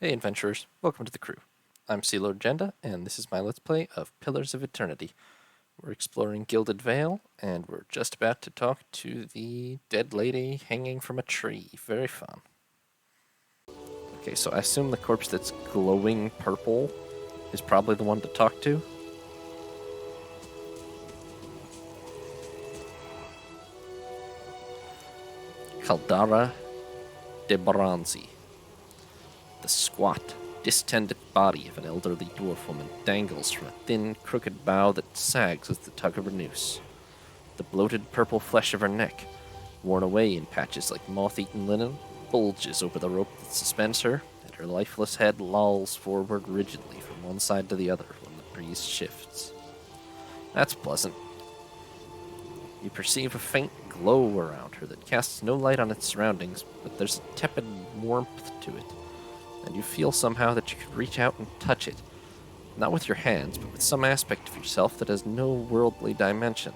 Hey adventurers, welcome to the crew. I'm Sea Lord Jenda, and this is my Let's Play of Pillars of Eternity. We're exploring Gilded Vale, and we're just about to talk to the dead lady hanging from a tree. Very fun. Okay, so I assume the corpse that's glowing purple is probably the one to talk to. Caldara de Baranzi. The squat, distended body of an elderly dwarf woman dangles from a thin, crooked bough that sags with the tug of her noose. The bloated purple flesh of her neck, worn away in patches like moth-eaten linen, bulges over the rope that suspends her, and her lifeless head lolls forward rigidly from one side to the other when the breeze shifts. That's pleasant. You perceive a faint glow around her that casts no light on its surroundings, but there's a tepid warmth to it, and you feel somehow that you could reach out and touch it, not with your hands, but with some aspect of yourself that has no worldly dimension.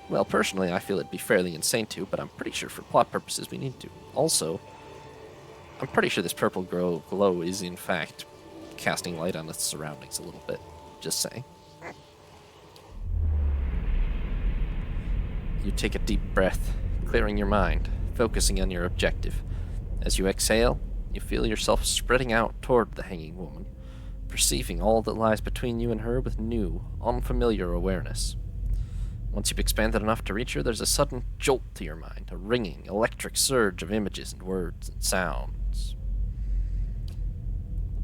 Well, personally, I feel it'd be fairly insane to, but I'm pretty sure for plot purposes we need to. Also, I'm pretty sure this purple glow is, in fact, casting light on its surroundings a little bit. Just saying. You take a deep breath, clearing your mind, focusing on your objective. As you exhale, you feel yourself spreading out toward the hanging woman, perceiving all that lies between you and her with new, unfamiliar awareness. Once you've expanded enough to reach her, there's a sudden jolt to your mind, a ringing, electric surge of images and words and sounds.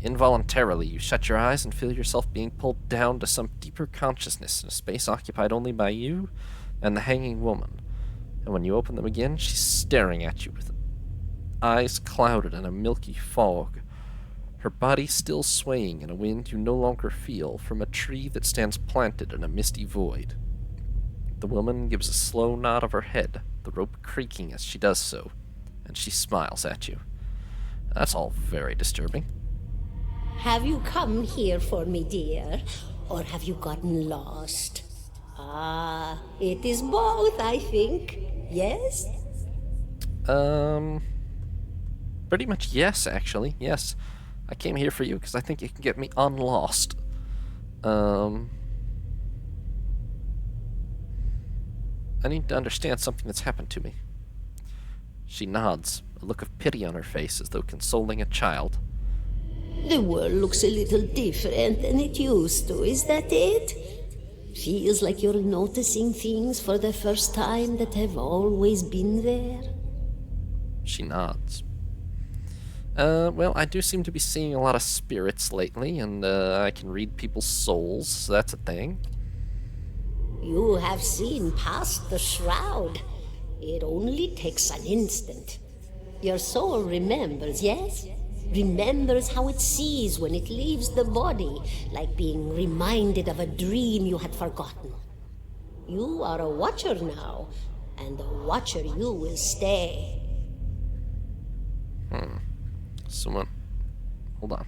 Involuntarily, you shut your eyes and feel yourself being pulled down to some deeper consciousness in a space occupied only by you and the hanging woman. And when you open them again, she's staring at you with eyes clouded in a milky fog, her body still swaying in a wind you no longer feel from a tree that stands planted in a misty void. The woman gives a slow nod of her head, the rope creaking as she does so, and she smiles at you. That's all very disturbing. Have you come here for me, dear, or have you gotten lost? Ah, it is both, I think. Yes? Pretty much yes, actually. Yes. I came here for you because I think you can get me unlost. I need to understand something that's happened to me. She nods, a look of pity on her face as though consoling a child. The world looks a little different than it used to, is that it? Feels like you're noticing things for the first time that have always been there. She nods. Well, I do seem to be seeing a lot of spirits lately, and I can read people's souls, so that's a thing. You have seen past the shroud. It only takes an instant. Your soul remembers, yes? Remembers how it sees when it leaves the body, like being reminded of a dream you had forgotten. You are a watcher now, and a watcher you will stay. Someone... Hold on.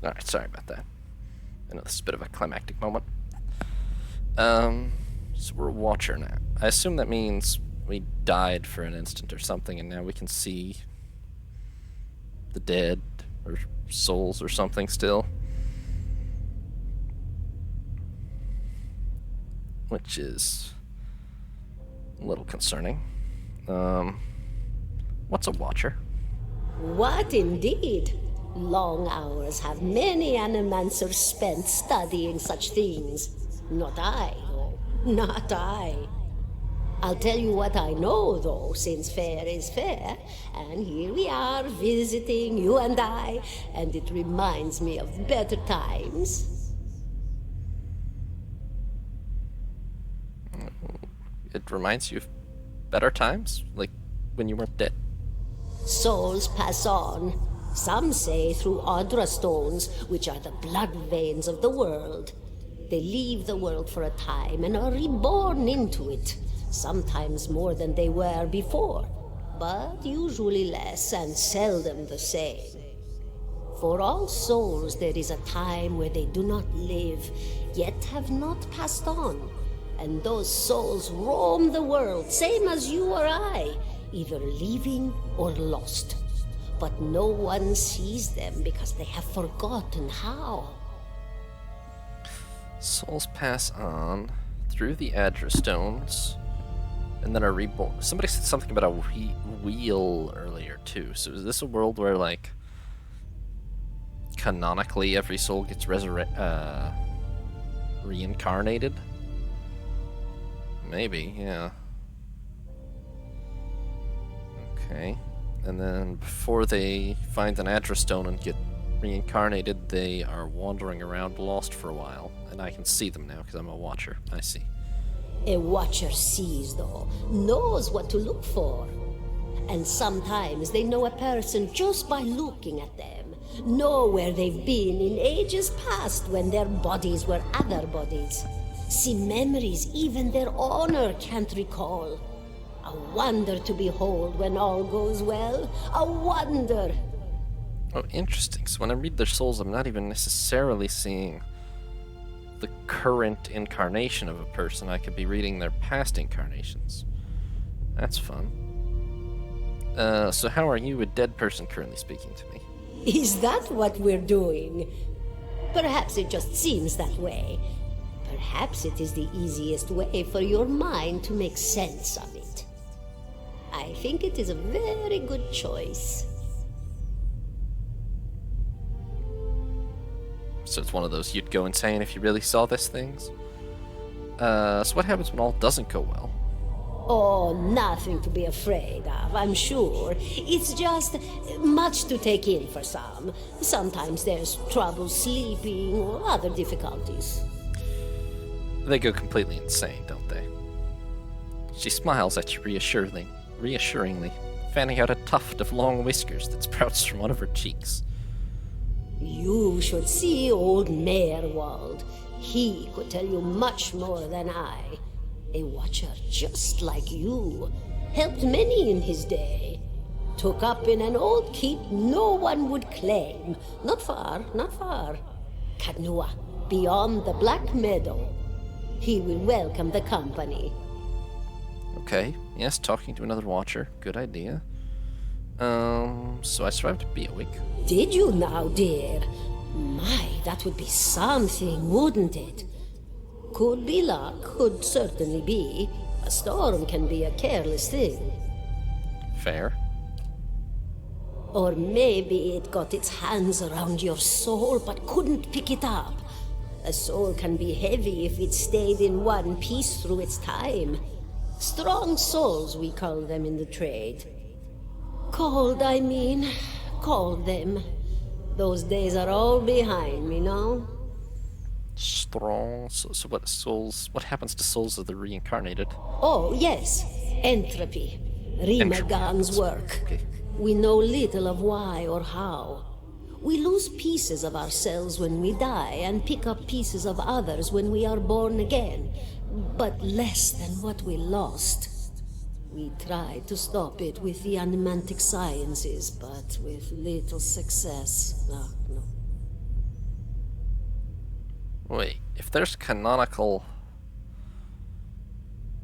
Alright, sorry about that. I know this is a bit of a climactic moment. So we're a watcher now. I assume that means we died for an instant or something, and now we can see the dead, or souls or something still. Which is a little concerning. What's a watcher? What indeed? Long hours have many animancers spent studying such things. Not I, though. Not I. I'll tell you what I know, though, since fair is fair, and here we are visiting, you and I, and it reminds me of better times. it reminds you of better times? Like, when you weren't dead? Souls pass on. Some say through Audra stones, which are the blood veins of the world. They leave the world for a time and are reborn into it, sometimes more than they were before, but usually less and seldom the same. For all souls there is a time where they do not live, yet have not passed on, and those souls roam the world, same as you or I, either living or lost. But no one sees them because they have forgotten how. Souls pass on through the Adra stones, and then are reborn. Somebody said something about a wheel earlier, too. So is this a world where, like, canonically every soul gets reincarnated? Maybe, yeah. Okay. And then before they find an Adra stone and get reincarnated, they are wandering around lost for a while. And I can see them now because I'm a watcher. I see. A watcher sees, though, knows what to look for. And sometimes they know a person just by looking at them, know where they've been in ages past when their bodies were other bodies. See memories even their owner can't recall. A wonder to behold when all goes well. A wonder! Oh, interesting. So when I read their souls, I'm not even necessarily seeing the current incarnation of a person. I could be reading their past incarnations. That's fun. So how are you, a dead person, currently speaking to me? Is that what we're doing? Perhaps it just seems that way. Perhaps it is the easiest way for your mind to make sense of it. I think it is a very good choice. So it's one of those you'd go insane if you really saw these things? So what happens when all doesn't go well? Oh, nothing to be afraid of, I'm sure. It's just much to take in for some. Sometimes there's trouble sleeping or other difficulties. They go completely insane, don't they? She smiles at you reassuringly, fanning out a tuft of long whiskers that sprouts from one of her cheeks. You should see old Merwald. He could tell you much more than I. A watcher just like you. Helped many in his day. Took up in an old keep no one would claim. Not far, not far. Kadnua, beyond the Black Meadow. He will welcome the company. Okay, yes, talking to another watcher. Good idea. So I survived to be awake. Did you now, dear? My, that would be something, wouldn't it? Could be luck, could certainly be. A storm can be a careless thing. Fair. Or maybe it got its hands around your soul but couldn't pick it up. A soul can be heavy if it stayed in one piece through its time. Strong souls, we call them in the trade. Cold, I mean. Called them. Those days are all behind me now. Strong. So what happens to souls of the reincarnated? Oh, yes. Entropy. Rimagan's work. Okay. We know little of why or how. We lose pieces of ourselves when we die and pick up pieces of others when we are born again, but less than what we lost. We tried to stop it with the animantic sciences, but with little success. No. Wait, if there's canonical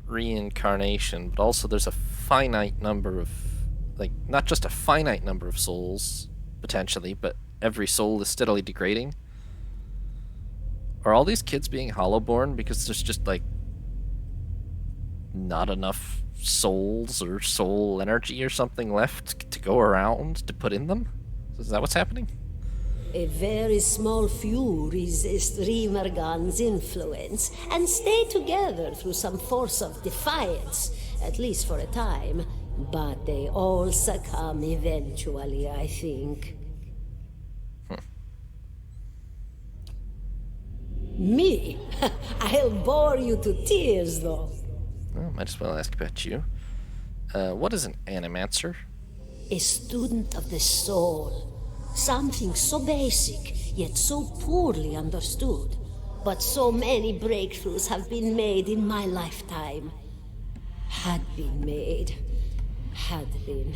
reincarnation, but also there's a finite number of, like, not just a finite number of souls, potentially, but every soul is steadily degrading, are all these kids being hollowborn because there's just, like, not enough souls or soul energy or something left to go around to put in them? Is that what's happening? A very small few resist Rimergan's influence and stay together through some force of defiance, at least for a time. But they all succumb eventually, I think. Me? I'll bore you to tears, though. Well, might as well ask about you. What is an animancer? A student of the soul. Something so basic, yet so poorly understood. But so many breakthroughs have been made in my lifetime. Had been made. Had been.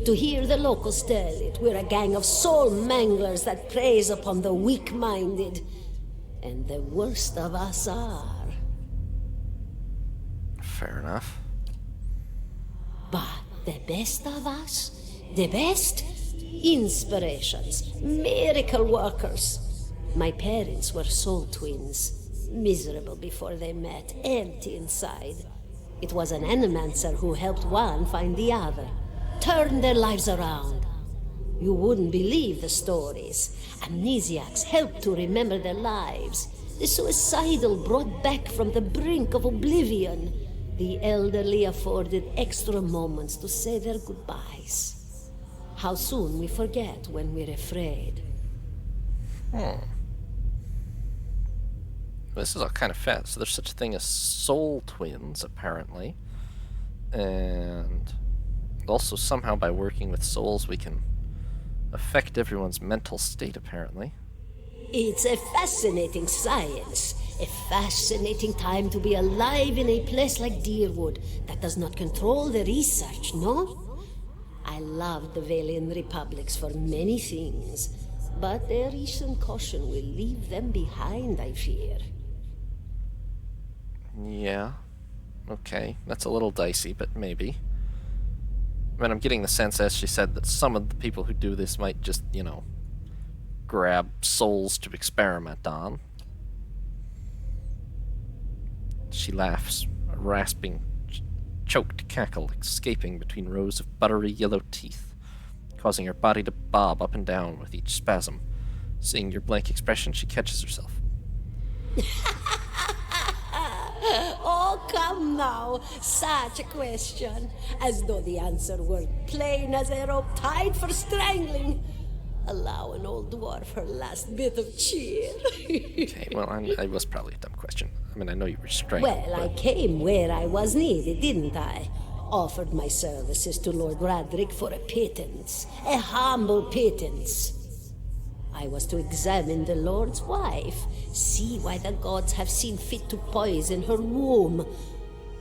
To hear the locals tell it, we're a gang of soul manglers that preys upon the weak-minded. And the worst of us are. Fair enough. But the best of us, the best, inspirations, miracle workers. My parents were soul twins, miserable before they met, empty inside. It was an animancer who helped one find the other, turned their lives around. You wouldn't believe the stories. Amnesiacs helped to remember their lives. The suicidal brought back from the brink of oblivion. The elderly afforded extra moments to say their goodbyes. How soon we forget when we're afraid. This is all kind of fast. So there's such a thing as soul twins, apparently. And also somehow by working with souls we can affect everyone's mental state, apparently. It's a fascinating science. A fascinating time to be alive in a place like Deerwood that does not control the research, no? I love the Valian Republics for many things, but their recent caution will leave them behind, I fear. Yeah. Okay. That's a little dicey, but maybe. I mean, I'm getting the sense, as she said, that some of the people who do this might just, grab souls to experiment on. She laughs, a rasping, choked cackle escaping between rows of buttery yellow teeth, causing her body to bob up and down with each spasm. Seeing your blank expression, she catches herself. Oh, come now. Such a question. As though the answer were plain as a rope tied for strangling. Allow an old dwarf her last bit of cheer. Okay, well, I was probably a dumb question. I mean, I know you were strangled. Well, I came where I was needed, didn't I? Offered my services to Lord Radric for a pittance. A humble pittance. I was to examine the Lord's wife, see why the gods have seen fit to poison her womb.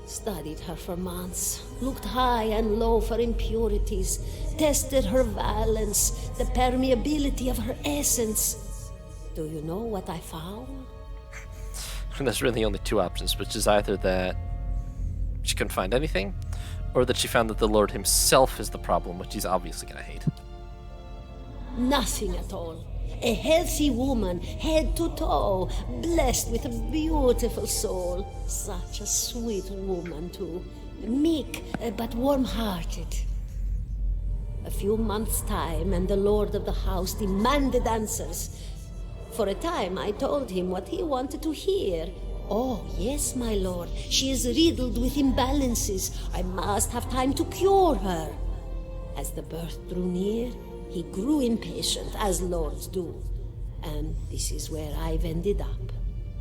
Studied her for months, looked high and low for impurities, tested her valence, the permeability of her essence. Do you know what I found? And there's really only two options, which is either that she couldn't find anything, or that she found that the Lord himself is the problem, which he's obviously gonna hate. Nothing at all. A healthy woman, head to toe, blessed with a beautiful soul. Such a sweet woman, too. Meek, but warm-hearted. A few months' time, and the lord of the house demanded answers. For a time, I told him what he wanted to hear. Oh, yes, my lord, she is riddled with imbalances. I must have time to cure her. As the birth drew near, he grew impatient, as lords do. And this is where I've ended up.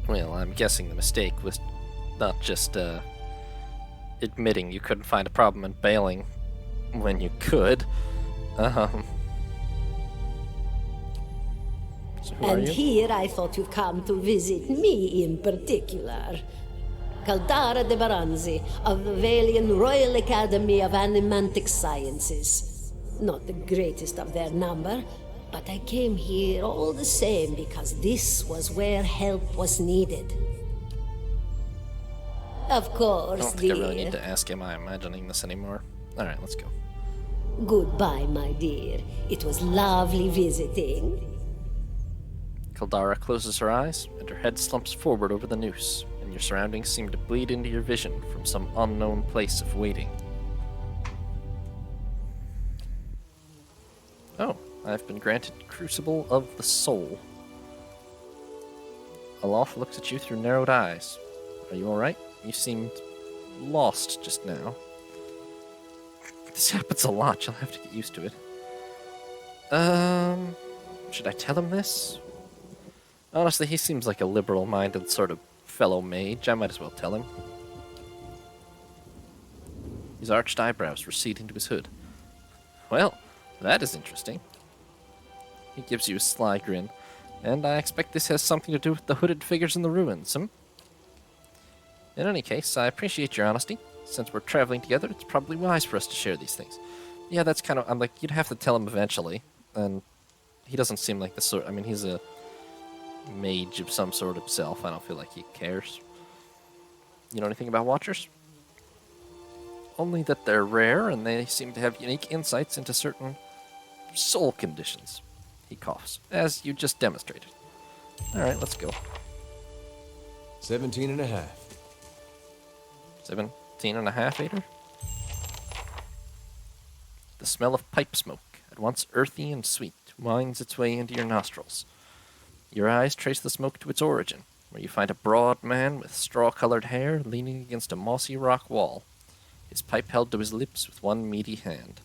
Well, I'm guessing the mistake was not just, admitting you couldn't find a problem and bailing when you could. So who are And you? here I thought you'd come to visit me in particular. Caldara de Baranzi, of the Valian Royal Academy of Animantic Sciences. Not the greatest of their number, but I came here all the same because this was where help was needed. Of I course, don't think dear. I really need to ask, am I imagining this anymore? Alright, let's go. Goodbye, my dear. It was lovely visiting. Caldara closes her eyes, and her head slumps forward over the noose, and your surroundings seem to bleed into your vision from some unknown place of waiting. Oh, I've been granted Crucible of the Soul. Alof looks at you through narrowed eyes. Are you alright? You seemed lost just now. This happens a lot, you'll have to get used to it. Should I tell him this? Honestly, he seems like a liberal-minded sort of fellow mage. I might as well tell him. his arched eyebrows receding to his hood. Well, that is interesting. He gives you a sly grin. And I expect this has something to do with the hooded figures in the ruins, In any case, I appreciate your honesty. Since we're traveling together, it's probably wise for us to share these things. Yeah, that's kind of... I'm like, you'd have to tell him eventually. And he doesn't seem like the sort... I mean, he's a mage of some sort himself. I don't feel like he cares. You know anything about Watchers? Only that they're rare, and they seem to have unique insights into certain soul conditions. He coughs, as you just demonstrated. Alright, let's go. 17 and a half. 17 and a half, Eder? The smell of pipe smoke, at once earthy and sweet, winds its way into your nostrils. Your eyes trace the smoke to its origin, where you find a broad man with straw-colored hair leaning against a mossy rock wall, his pipe held to his lips with one meaty hand.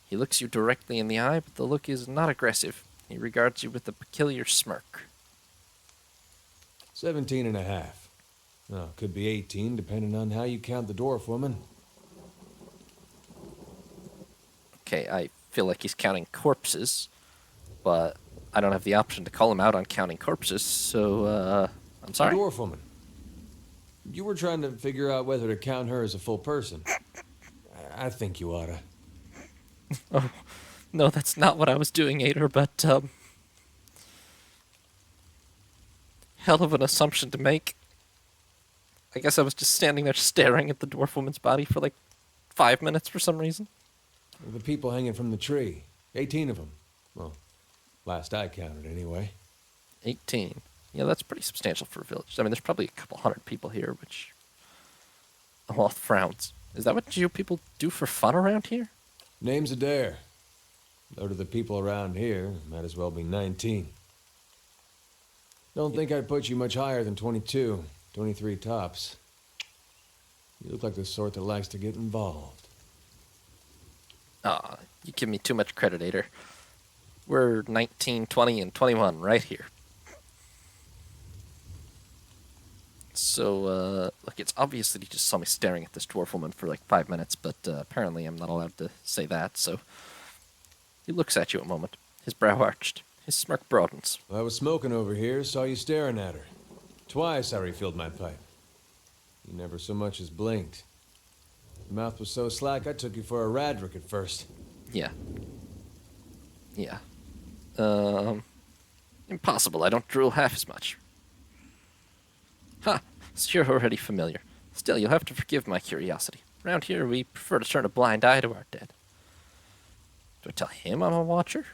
He looks you directly in the eye, but the look is not aggressive. He regards you with a peculiar smirk. 17 and a half. Well, could be 18, depending on how you count the dwarf woman. Okay, I feel like he's counting corpses, but I don't have the option to call him out on counting corpses, so, I'm sorry? The dwarf woman. You were trying to figure out whether to count her as a full person. I think you oughta. Oh, no, that's not what I was doing, Eder, but, hell of an assumption to make. I guess I was just standing there staring at the dwarf woman's body for like 5 minutes for some reason. The people hanging from the tree. 18 of them. Well, last I counted, anyway. 18. Yeah, that's pretty substantial for a village. I mean, there's probably a couple hundred people here, which... Aloth frowns. Is that what you people do for fun around here? Name's Eder. Though to the people around here, might as well be 19. Don't think I'd put you much higher than 22, 23 tops. You look like the sort that likes to get involved. Aw, you give me too much credit, Eder. We're 19, 20, and 21 right here. So, look, it's obvious that he just saw me staring at this dwarf woman for like 5 minutes, but apparently I'm not allowed to say that, so... He looks at you a moment, his brow arched, his smirk broadens. I was smoking over here, saw you staring at her. Twice I refilled my pipe. You never so much as blinked. Your mouth was so slack I took you for a Radric at first. Yeah. Yeah. Impossible, I don't drool half as much. Ha! So you're already familiar. Still, you'll have to forgive my curiosity. Around here, we prefer to turn a blind eye to our dead. Do I tell him I'm a watcher?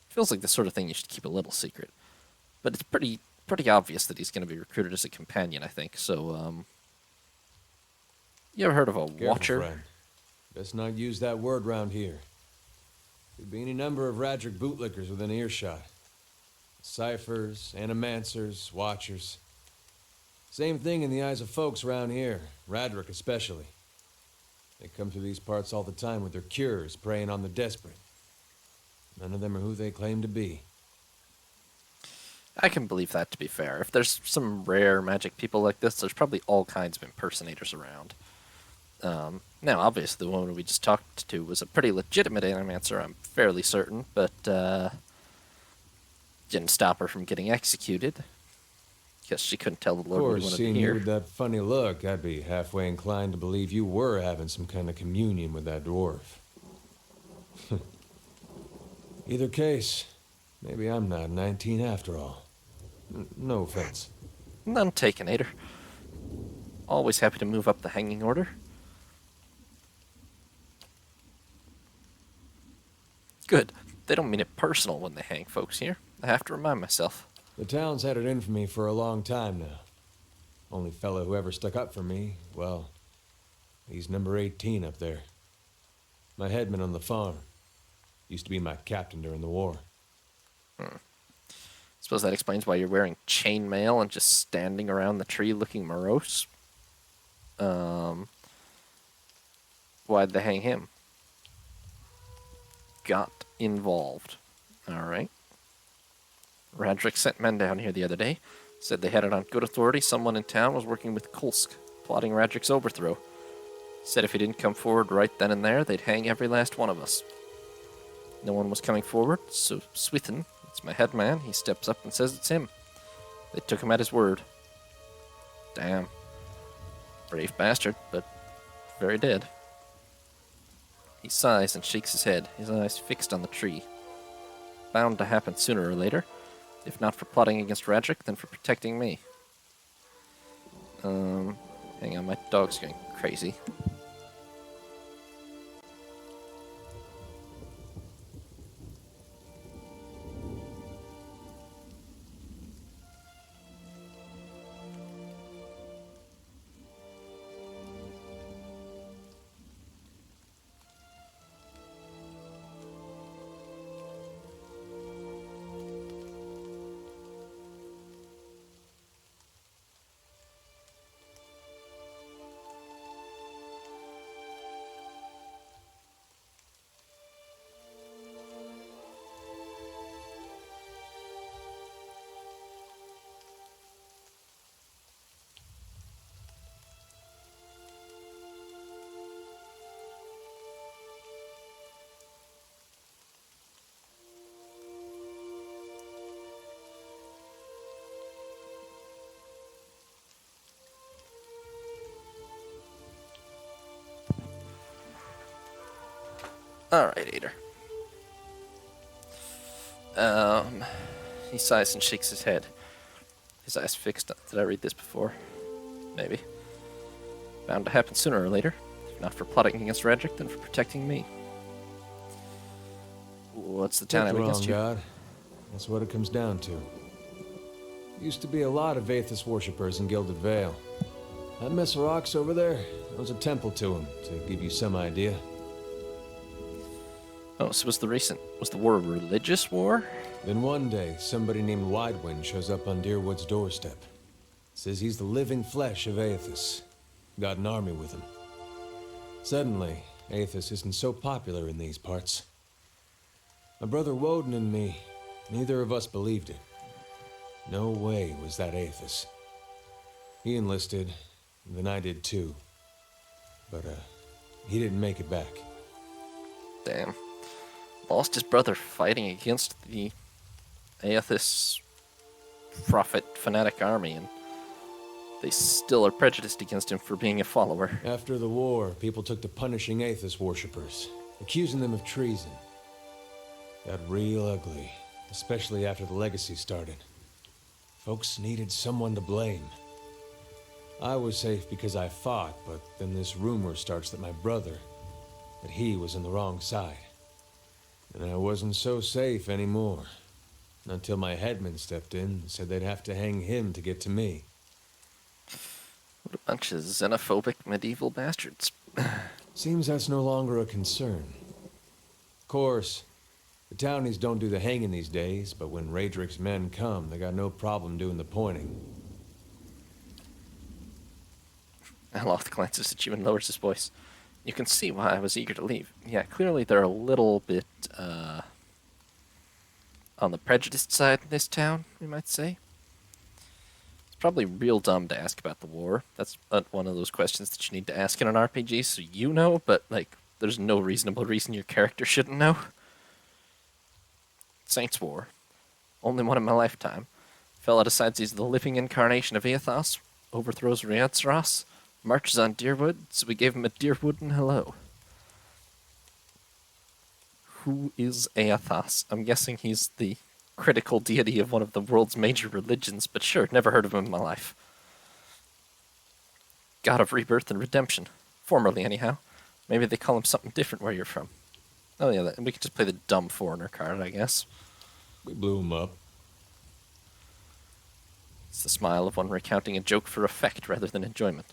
Feels like the sort of thing you should keep a little secret. But it's pretty obvious that he's going to be recruited as a companion, I think, so, You ever heard of a Careful, watcher? Friend. Best not use that word round here. Could be any number of Radric bootlickers within earshot. Ciphers, animancers, watchers. Same thing in the eyes of folks around here, Radric especially. They come through these parts all the time with their cures, preying on the desperate. None of them are who they claim to be. I can believe that, to be fair. If there's some rare magic people like this, there's probably all kinds of impersonators around. Now, obviously, the woman we just talked to was a pretty legitimate animancer, I'm fairly certain, but, didn't stop her from getting executed. Guess she couldn't tell the Lord what he wanted to Seeing you hear. with that funny look, I'd be halfway inclined to believe you were having some kind of communion with that dwarf. Either case, maybe I'm not 19 after all. No offense. None taken, Eder. Always happy to move up the hanging order. Good. They don't mean it personal when they hang folks here. I have to remind myself. The town's had it in for me for a long time now. Only fellow who ever stuck up for me, well, he's number 18 up there. My headman on the farm. Used to be my captain during the war. Suppose that explains why you're wearing chainmail and just standing around the tree looking morose. Why'd they hang him? Got involved. Alright. Radric sent men down here the other day. Said they had it on good authority someone in town was working with Kulsk, plotting Radric's overthrow. Said if he didn't come forward right then and there, they'd hang every last one of us. No one was coming forward, so Swithin, it's my head man, he steps up and says it's him. They took him at his word. Damn. Brave bastard, but very dead. He sighs and shakes his head, his eyes fixed on the tree. Bound to happen sooner or later, if not for plotting against Radric, then for protecting me. Hang on, my dog's going crazy. Alright, Eder. He sighs and shakes his head. His eyes fixed. Did I read this before? Maybe. Bound to happen sooner or later. If not for plotting against Radric, then for protecting me. What's the town I'm against you? God. That's what it comes down to. Used to be a lot of Aethys worshippers in Gilded Vale. That mess of rocks over there, there was a temple to him, to give you some idea. Oh, so was the war a religious war? Then one day, somebody named Widewind shows up on Deerwood's doorstep. Says he's the living flesh of Aethys. Got an army with him. Suddenly, Aethys isn't so popular in these parts. My brother Woden and me, neither of us believed it. No way was that Aethys. He enlisted, and then I did too. But, he didn't make it back. Damn. Lost his brother fighting against the Aethys prophet fanatic army, and they still are prejudiced against him for being a follower. After the war, people took to punishing Aethys worshippers, accusing them of treason. Got real ugly, especially after the legacy started. Folks needed someone to blame. I was safe because I fought, but then this rumor starts that my brother, that he was on the wrong side. And I wasn't so safe anymore. Until my headman stepped in and said they'd have to hang him to get to me. What a bunch of xenophobic medieval bastards. Seems that's no longer a concern. Of course, the townies don't do the hanging these days, but when Radric's men come, they got no problem doing the pointing. Aloth glances at you and lowers his voice. You can see why I was eager to leave. Yeah, clearly they're a little bit, on the prejudiced side in this town, we might say. It's probably real dumb to ask about the war. That's one of those questions that you need to ask in an RPG, so you know, but, like, there's no reasonable reason your character shouldn't know. Saints' War. Only one in my lifetime. Fella decides he's the living incarnation of Aethos, overthrows Rianceros, marches on Deerwood, so we gave him a Deerwooden hello. Who is Aethos? I'm guessing he's the critical deity of one of the world's major religions, but sure, never heard of him in my life. God of rebirth and redemption. Formerly, anyhow. Maybe they call him something different where you're from. Oh yeah, we could just play the dumb foreigner card, I guess. We blew him up. It's the smile of one recounting a joke for effect rather than enjoyment.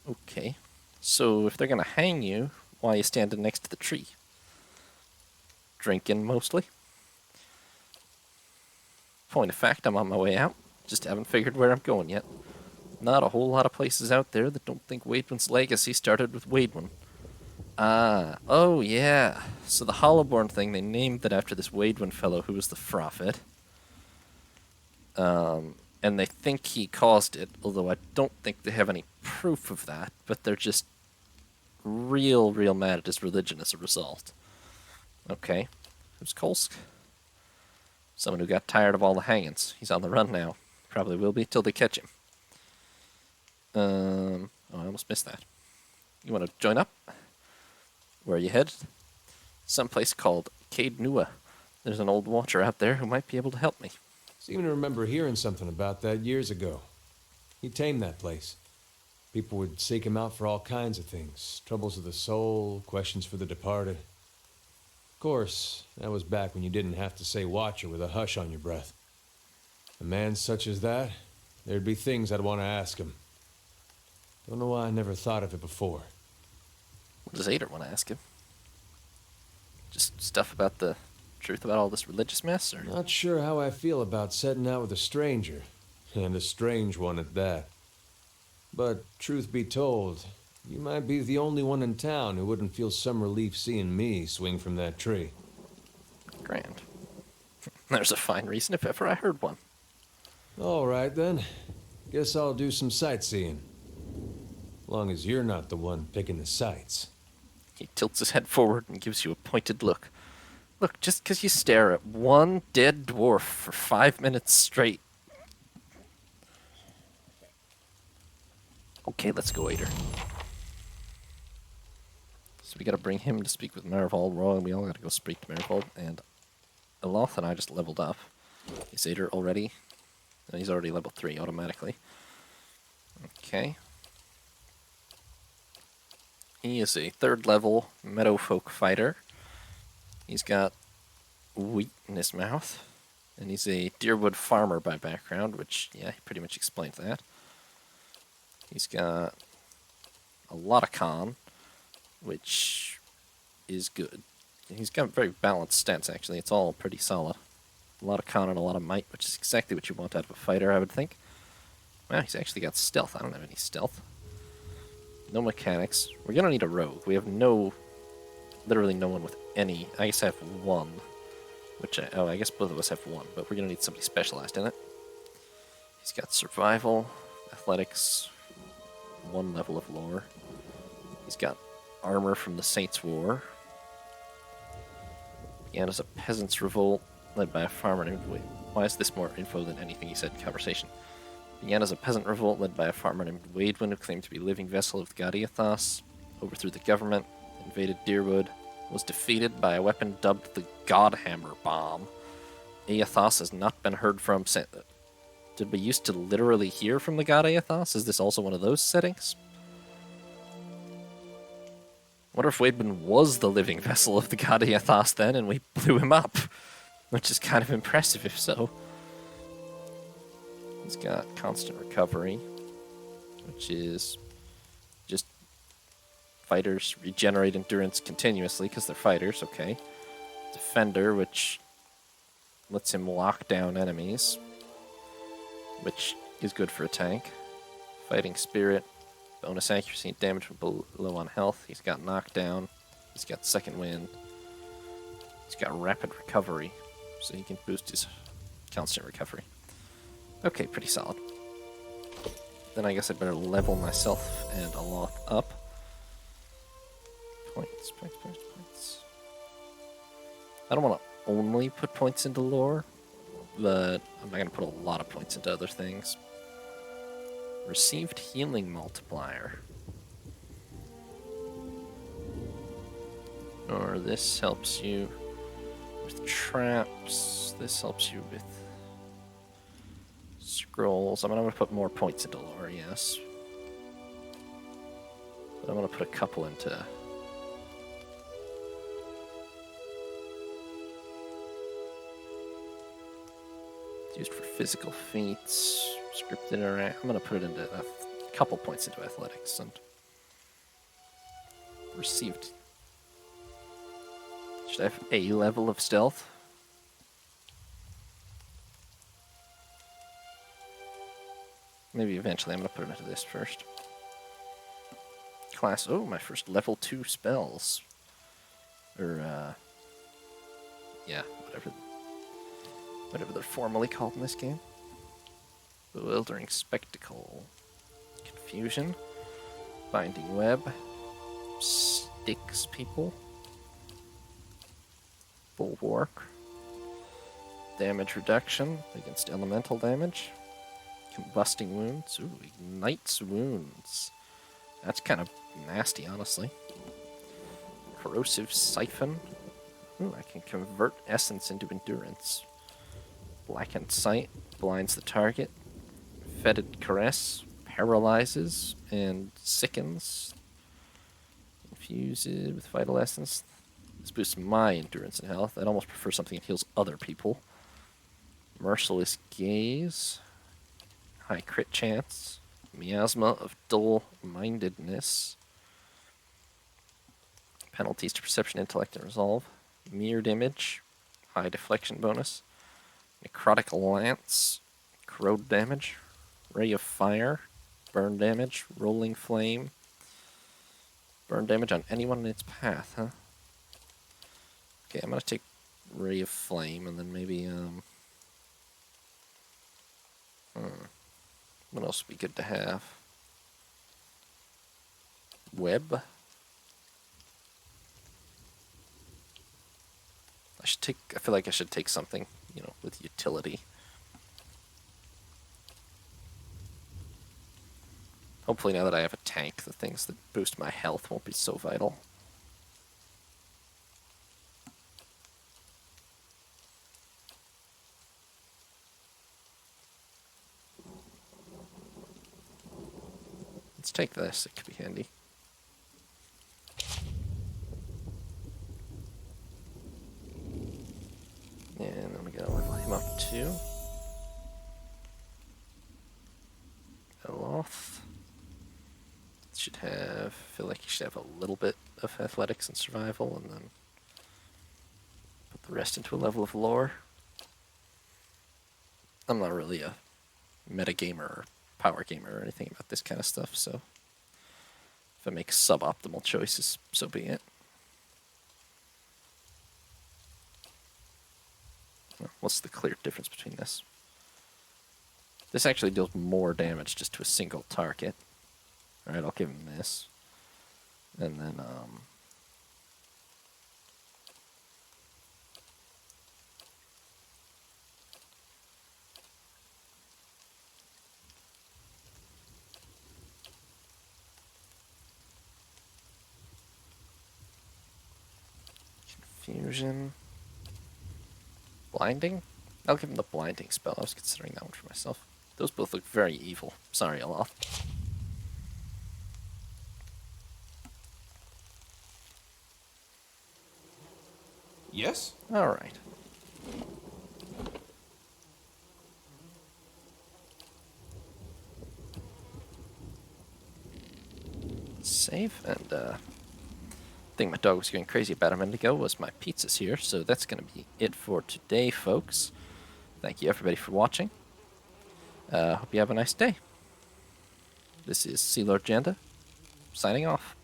Okay, so if they're gonna hang you, why are you standing next to the tree? Drinking, mostly. Point of fact, I'm on my way out. Just haven't figured where I'm going yet. Not a whole lot of places out there that don't think Waidwin's legacy started with Waidwin. Ah, oh yeah. So the Hollowborn thing, they named that after this Waidwin fellow who was the prophet. And they think he caused it, although I don't think they have any proof of that, but they're just real mad at his religion as a result. Okay. Who's Kolsk? Someone who got tired of all the hangings. He's on the run now. Probably will be till they catch him. Oh, I almost missed that. You want to join up? Where are you headed? Someplace called Cade Nua. There's an old watcher out there who might be able to help me. Seem to remember hearing something about that years ago. He tamed that place. People would seek him out for all kinds of things. Troubles of the soul, questions for the departed. Of course, that was back when you didn't have to say watcher with a hush on your breath. A man such as that, there'd be things I'd want to ask him. Don't know why I never thought of it before. What does Eder want to ask him? Just stuff about the truth about all this religious mess, or? Not sure how I feel about setting out with a stranger, and a strange one at that. But truth be told, you might be the only one in town who wouldn't feel some relief seeing me swing from that tree. Grand. There's a fine reason if ever I heard one. All right, then. Guess I'll do some sightseeing. Long as you're not the one picking the sights. He tilts his head forward and gives you a pointed look. Look, just because you stare at one dead dwarf for 5 minutes straight. Okay, let's go, Eder. So we gotta bring him to speak with Marivold. Roy, and we all gotta go speak to Marivold. And Aloth and I just leveled up. Is Eder already? No, he's already level 3 automatically. Okay. He is a 3rd level meadowfolk fighter. He's got wheat in his mouth. And he's a deerwood farmer by background, which, yeah, he pretty much explains that. He's got a lot of con, which is good. He's got very balanced stats, actually. It's all pretty solid. A lot of con and a lot of might, which is exactly what you want out of a fighter, I would think. Well, he's actually got stealth. I don't have any stealth. No mechanics. We're going to need a rogue. We have literally no one with any. I guess I have one. I guess both of us have one, but we're going to need somebody specialized in it. He's got survival, athletics, 1 level of lore. He's got armor from the Saints' War. Began as a peasant's revolt led by a farmer named Wade. Why is this more info than anything he said in conversation? Began as a peasant revolt led by a farmer named Wadewind who claimed to be living vessel of the god Eothas, overthrew the government, invaded Deerwood, was defeated by a weapon dubbed the Godhammer Bomb. Eothas has not been heard from since. Did we used to literally hear from the god Eothas? Is this also one of those settings? I wonder if Wadewind was the living vessel of the god Eothas then, and we blew him up. Which is kind of impressive if so. He's got constant recovery, which is just fighters regenerate endurance continuously because they're fighters, okay. Defender, which lets him lock down enemies, which is good for a tank. Fighting Spirit, bonus accuracy and damage when low on health. He's got knockdown. He's got second wind. He's got rapid recovery, so he can boost his constant recovery. Okay, pretty solid. Then I guess I better level myself and Aloth up. Points. I don't want to only put points into lore, but I'm not going to put a lot of points into other things. Received healing multiplier. Or this helps you with traps. This helps you with scrolls. I'm going to put more points into lore, yes. But I'm going to put a couple into... It's used for physical feats, scripted interact. I'm going to put it into a couple points into athletics and received. Should I have a level of stealth? Maybe eventually I'm going to put it into this first. Class, oh, my first level 2 spells. Or, yeah, whatever they're formally called in this game. Bewildering Spectacle. Confusion. Binding Web. Sticks people. Bulwark. Damage reduction against elemental damage. Combusting wounds. Ooh, ignites wounds. That's kind of nasty, honestly. Corrosive siphon. Ooh, I can convert essence into endurance. Blackened sight. Blinds the target. Fetid caress. Paralyzes and sickens. Infuses with vital essence. This boosts my endurance and health. I'd almost prefer something that heals other people. Merciless gaze. High crit chance. Miasma of dull-mindedness. Penalties to perception, intellect, and resolve. Mirrored image. High deflection bonus. Necrotic lance. Corrode damage. Ray of fire. Burn damage. Rolling flame. Burn damage on anyone in its path, huh? Okay, I'm gonna take Ray of Flame and then maybe, what else would be good to have? Web. I feel like I should take something, you know, with utility. Hopefully now that I have a tank, the things that boost my health won't be so vital. Let's take this, it could be handy. And then we gotta level him up too. Eloth. Should have, I feel like he should have a little bit of athletics and survival, and then put the rest into a level of lore. I'm not really a metagamer or power gamer or anything about this kind of stuff, so if I make suboptimal choices, so be it. What's the clear difference between this? This actually deals more damage just to a single target. Alright, I'll give him this. And then, Confusion. Blinding? I'll give him the blinding spell. I was considering that one for myself. Those both look very evil. Sorry, Aloth. Yes? Alright. Save, and thing my dog was going crazy about a minute ago was my pizza's here, so that's going to be it for today, folks. Thank you everybody for watching. Hope you have a nice day. This is Sea Lord Janda, signing off.